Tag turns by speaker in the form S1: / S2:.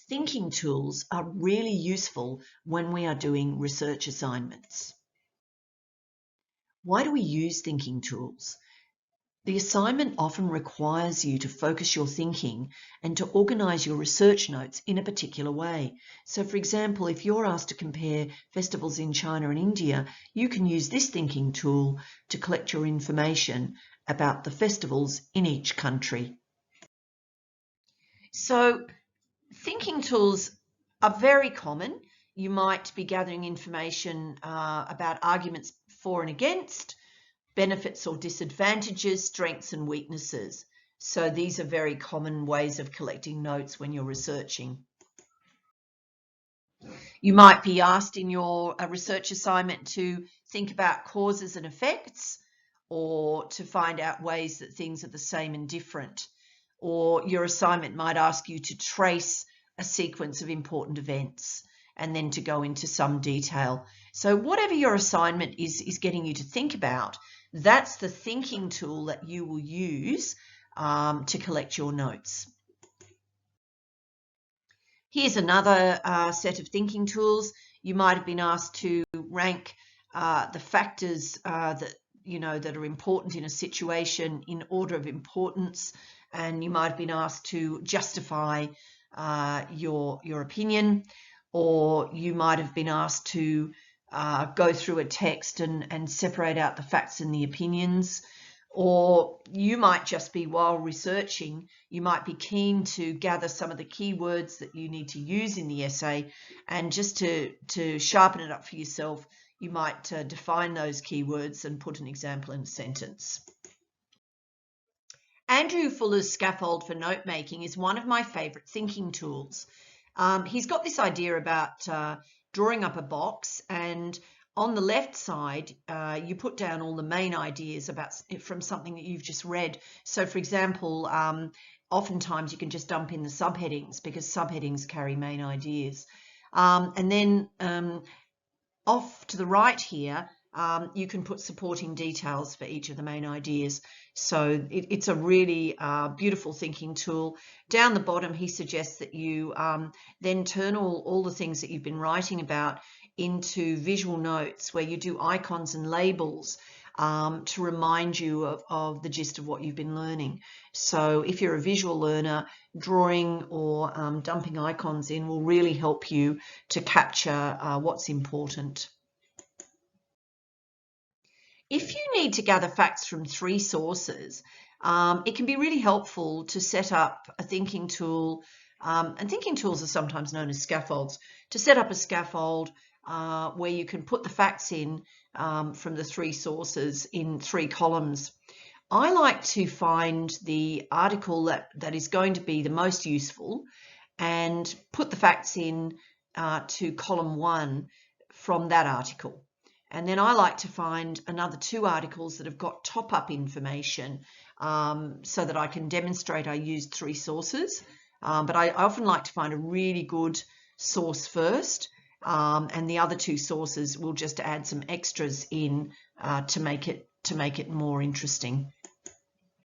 S1: thinking tools are really useful when we are doing research assignments. Why do we use thinking tools? The assignment often requires you to focus your thinking and to organise your research notes in a particular way. So, for example, if you're asked to compare festivals in China and India, you can use this thinking tool to collect your information about the festivals in each country. So, thinking tools are very common. You might be gathering information about arguments for and against, benefits or disadvantages, strengths and weaknesses. So these are very common ways of collecting notes when you're researching. You might be asked in your research assignment to think about causes and effects, or to find out ways that things are the same and different. Or your assignment might ask you to trace a sequence of important events and then to go into some detail. So whatever your assignment is getting you to think about, that's the thinking tool that you will use to collect your notes. Here's another set of thinking tools. You might have been asked to rank the factors that are important in a situation in order of importance, and you might have been asked to justify your opinion, or you might have been asked to go through a text and separate out the facts and the opinions. Or you might just be, while researching, you might be keen to gather some of the keywords that you need to use in the essay, and just to sharpen it up for yourself, you might define those keywords and put an example in a sentence. Andrew Fuller's Scaffold for note making is one of my favourite thinking tools. He's got this idea about drawing up a box, and on the left side, you put down all the main ideas from something that you've just read. So, for example, oftentimes you can just dump in the subheadings, because subheadings carry main ideas. And then off to the right here, you can put supporting details for each of the main ideas. So it's a really beautiful thinking tool. Down the bottom, he suggests that you then turn all the things that you've been writing about into visual notes, where you do icons and labels to remind you of the gist of what you've been learning. So if you're a visual learner, drawing or dumping icons in will really help you to capture what's important. If you need to gather facts from 3 sources, it can be really helpful to set up a thinking tool, and thinking tools are sometimes known as scaffolds, to set up a scaffold where you can put the facts in from the 3 sources in 3 columns. I like to find the article that is going to be the most useful and put the facts in to column 1 from that article. And then I like to find another 2 articles that have got top-up information so that I can demonstrate I used 3 sources. But I often like to find a really good source first, and the other 2 sources will just add some extras in to make it more interesting.